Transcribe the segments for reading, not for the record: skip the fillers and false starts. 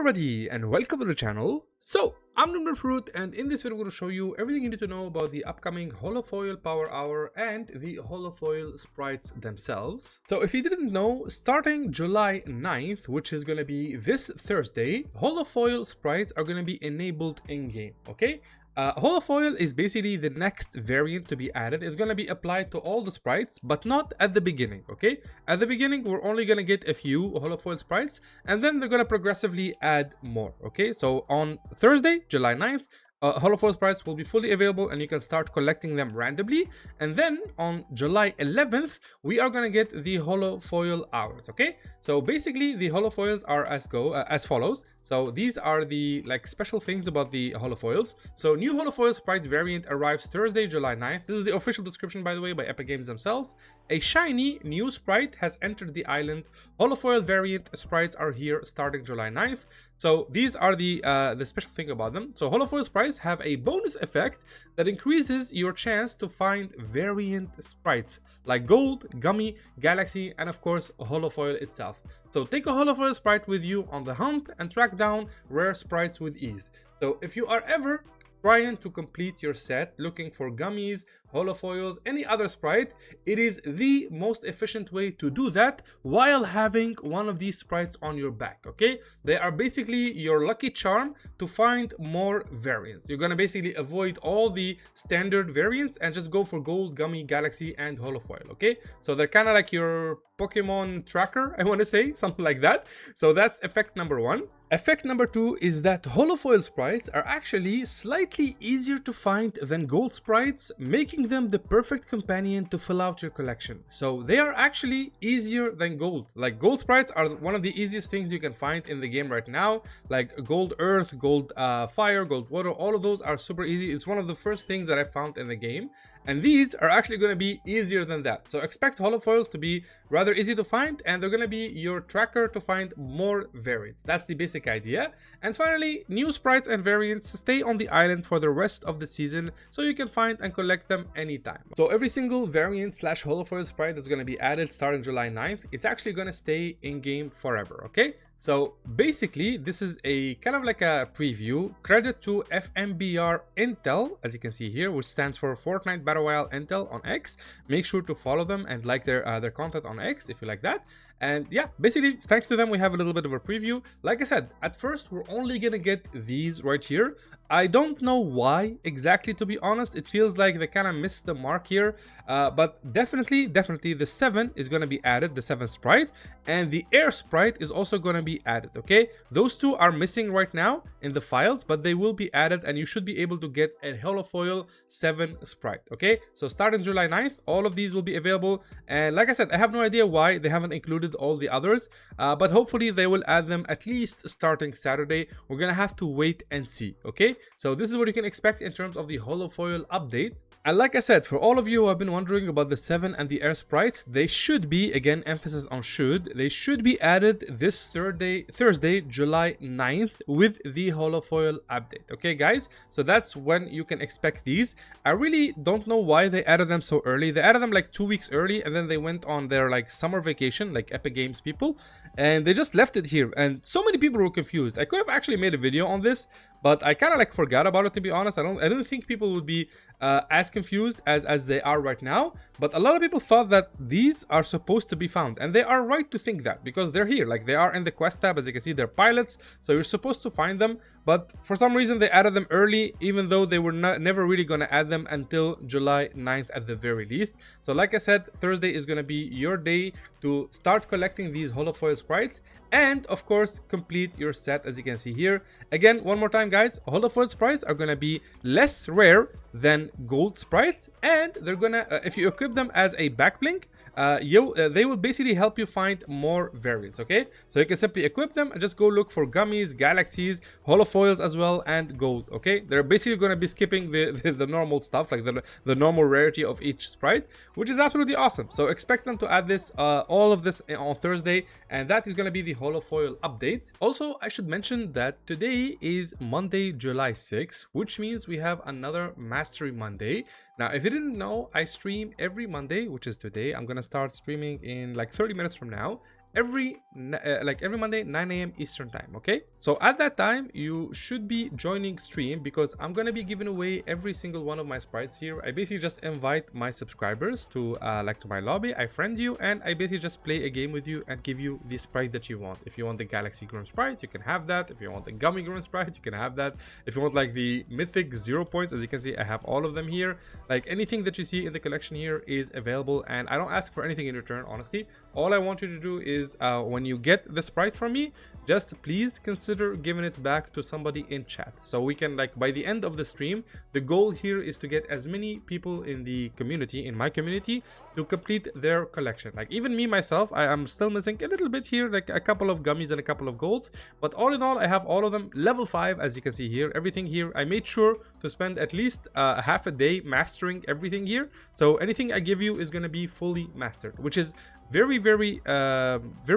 everybody and welcome to the channel. So I'm NOOBNOOBFRUIT, and in this video I'm going to show you everything you need to know about the upcoming Holofoil Power Hour and the Holofoil Sprites themselves. So if you didn't know, starting July 9th, which is going to be this Thursday, Holofoil Sprites are going to be enabled in-game, okay? Holofoil is basically the next variant to be added. It's going to be applied to all the sprites, but not at the beginning, okay? At the beginning, we're only going to get a few Holofoil sprites, and then they're going to progressively add more, okay? So on Thursday, July 9th, Holofoil Sprites will be fully available and you can start collecting them randomly. And then on July 11th, we are going to get the Holofoil Hours, okay? So basically, the Holofoils are as follows. So these are the special things about the Holofoils. So new Holofoil Sprite variant arrives Thursday, July 9th. This is the official description, by the way, by Epic Games themselves. A shiny new sprite has entered the island. Holofoil variant sprites are here starting July 9th. So these are the special thing about them. So Holofoil sprites have a bonus effect that increases your chance to find variant sprites like Gold, Gummy, Galaxy, and of course Holofoil itself. So take a Holofoil sprite with you on the hunt and track down rare sprites with ease. So if you are ever trying to complete your set looking for gummies, holofoils, any other sprite, it is the most efficient way to do that while having one of these sprites on your back, okay? They are basically your lucky charm to find more variants. You're gonna basically avoid all the standard variants and just go for Gold, Gummy, Galaxy, and Holofoil, okay? So they're kind of like your Pokemon tracker, I want to say, something like that. So that's effect number one. Effect number two is that Holofoil sprites are actually slightly easier to find than Gold sprites, making them the perfect companion to fill out your collection. So they are actually easier than Gold. Like Gold sprites are one of the easiest things you can find in the game right now. Like Gold Earth, Gold Fire, Gold Water, all of those are super easy. It's one of the first things that I found in the game. And these are actually going to be easier than that. So expect Holofoils to be rather easy to find, and they're going to be your tracker to find more variants. That's the basic idea. And finally, new sprites and variants stay on the island for the rest of the season, so you can find and collect them anytime. So every single variant / Holofoil sprite that's going to be added starting July 9th is actually going to stay in game forever, okay? So basically, this is a kind of like a preview. Credit to FMBR Intel, as you can see here, which stands for Fortnite Battle Royale Intel on X. Make sure to follow them and like their content on X if you like that. And yeah, basically, thanks to them, we have a little bit of a preview. Like I said, at first, we're only gonna get these right here. I don't know why exactly, to be honest. It feels like they kind of missed the mark here. But definitely, the 7 is gonna be added, the 7 sprite. And the Air sprite is also gonna be added, okay? Those two are missing right now in the files, but they will be added, and you should be able to get a Holofoil 7 sprite, okay? So starting July 9th, all of these will be available. And like I said, I have no idea why they haven't included all the others, but hopefully they will add them at least starting Saturday. We're gonna have to wait and see, okay? So this is what you can expect in terms of the Holofoil update. And like I said, for all of you who have been wondering about the 7 and the Air sprites, they should be, again, emphasis on should, they should be added this Thursday, July 9th with the Holofoil update, okay guys? So that's when you can expect these. I really don't know why they added them so early. They added them like 2 weeks early, and then they went on their summer vacation, like Epic Games people, and they just left it here, and so many people were confused. I could have actually made a video on this, but I kind of forgot about it, to be honest. I didn't think people would be as confused as they are right now, but a lot of people thought that these are supposed to be found, and they are right to think that because they're here. Like, they are in the quest tab, as you can see. They're pilots, so you're supposed to find them, but for some reason they added them early, even though they were never really going to add them until July 9th at the very least. So like I said, Thursday is going to be your day to start collecting these Holofoil sprites and of course complete your set, as you can see here. Again, one more time guys, Holofoil sprites are going to be less rare than Gold sprites, and they're gonna if you equip them as a backblink, they will basically help you find more variants, okay? So you can simply equip them and just go look for gummies, galaxies, holofoils as well, and gold, okay? They're basically going to be skipping the normal stuff, like the normal rarity of each sprite, which is absolutely awesome. So expect them to add this, all of this on Thursday, and that is going to be the Holofoil update. Also, I should mention that today is Monday, July 6th, which means we have another Mastery Monday. Now, if you didn't know, I stream every Monday, which is today. I'm going to start streaming in like 30 minutes from now. every Monday 9 a.m. Eastern time. Okay, so at that time you should be joining stream, because I'm gonna be giving away every single one of my sprites here. I basically just invite my subscribers to to my lobby. I friend you, and I basically just play a game with you and give you the sprite that you want. If you want the Galaxy Grim Sprite, you can have that. If you want the Gummy Grim Sprite, you can have that. If you want like the mythic 0 points, as you can see, I have all of them here. Like anything that you see in the collection here is available, and I don't ask for anything in return, honestly. All I want you to do is when you get the sprite from me, just please consider giving it back to somebody in chat, so we can, like, by the end of the stream, the goal here is to get as many people in the community, in my community, to complete their collection. Like even me myself, I am still missing a little bit here, like a couple of gummies and a couple of golds, but all in all I have all of them level 5, as you can see here. Everything here I made sure to spend at least half a day mastering everything here, so anything I give you is going to be fully mastered, which is very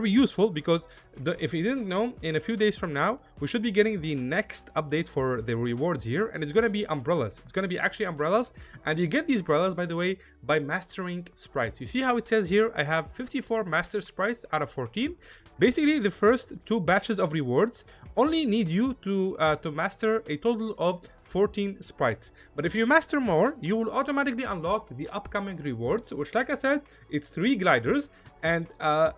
useful, because if you didn't know, in a few days from now we should be getting the next update for the rewards here, and it's going to be umbrellas. It's going to be actually umbrellas, and you get these umbrellas, by the way, by mastering sprites. You see how it says here I have 54 master sprites out of 14. Basically the first 2 batches of rewards only need you to master a total of 14 sprites, but if you master more, you will automatically unlock the upcoming rewards, which, like I said, it's 3 gliders, and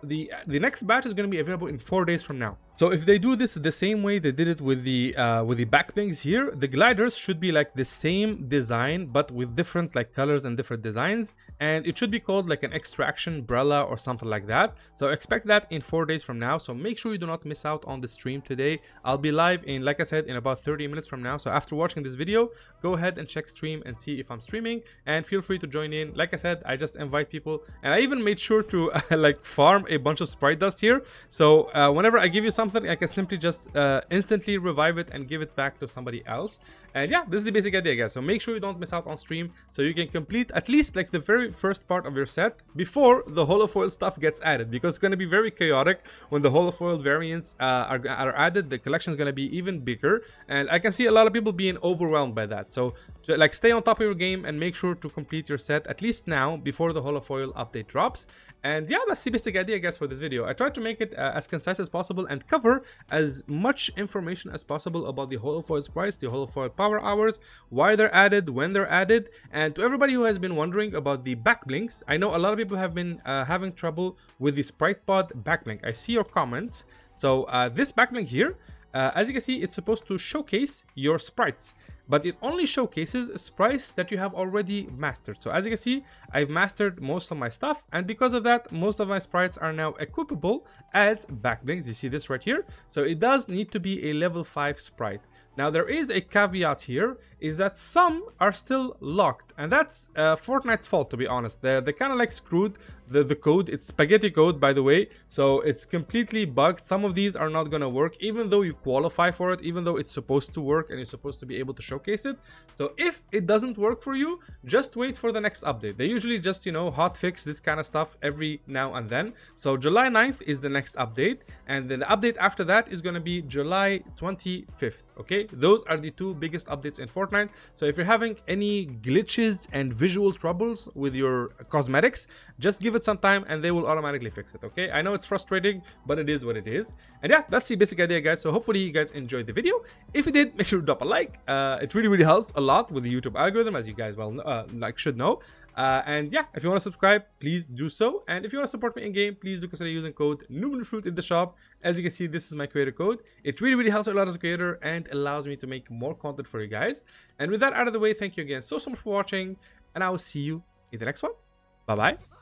the next batch is going to be available in 4 days from now. So if they do this the same way they did it with the backblings here, the gliders should be like the same design but with different like colors and different designs, and it should be called like an extraction umbrella or something like that. So expect that in 4 days from now, so make sure you do not miss out on the stream today. I'll be live in, like I said, in about 30 minutes from now, so after watching this video, go ahead and check stream and see if I'm streaming, and feel free to join in. Like I said, I just invite people, and I even made sure to like farm a bunch of sprite dust here, so whenever I give you something, I can simply just instantly revive it and give it back to somebody else. And yeah, this is the basic idea, guys. So make sure you don't miss out on stream, so you can complete at least like the very first part of your set before the holofoil stuff gets added, because it's going to be very chaotic when the holofoil variants are added. The collection is going to be even bigger, and I can see a lot of people being overwhelmed by that. So like stay on top of your game and make sure to complete your set at least now before the holofoil update drops. And yeah, that's the basic idea, guys, for this video. I tried to make it as concise as possible and cover as much information as possible about the Holofoil Sprites, the Holofoil Power Hours, why they're added, when they're added. And to everybody who has been wondering about the backblinks, I know a lot of people have been having trouble with the Sprite Pod backblink. I see your comments. So this backblink here, as you can see, it's supposed to showcase your sprites, but it only showcases sprites that you have already mastered. So as you can see, I've mastered most of my stuff, and because of that, most of my sprites are now equipable as backblinks. You see this right here. So it does need to be a level 5 sprite. Now there is a caveat here, is that some are still locked, and that's Fortnite's fault, to be honest. They kind of like screwed the code. It's spaghetti code, by the way, so it's completely bugged. Some of these are not gonna work even though you qualify for it, even though it's supposed to work and you're supposed to be able to showcase it. So if it doesn't work for you, just wait for the next update. They usually just, you know, hot fix this kind of stuff every now and then. So July 9th is the next update, and then the update after that is going to be July 25th. Okay, those are the 2 biggest updates in Fortnite. So if you're having any glitches and visual troubles with your cosmetics, just give it some time and they will automatically fix it. Okay, I know it's frustrating, but it is what it is. And yeah, that's the basic idea, guys. So hopefully you guys enjoyed the video. If you did, make sure to drop a like. It really helps a lot with the YouTube algorithm, as you guys well should know. And yeah, if you want to subscribe, please do so. And if you want to support me in game, please do consider using code NOOBNOOBFRUIT in the shop. As you can see, this is my creator code. It really helps a lot as a creator and allows me to make more content for you guys. And with that out of the way, thank you again so much for watching, and I will see you in the next one. Bye bye.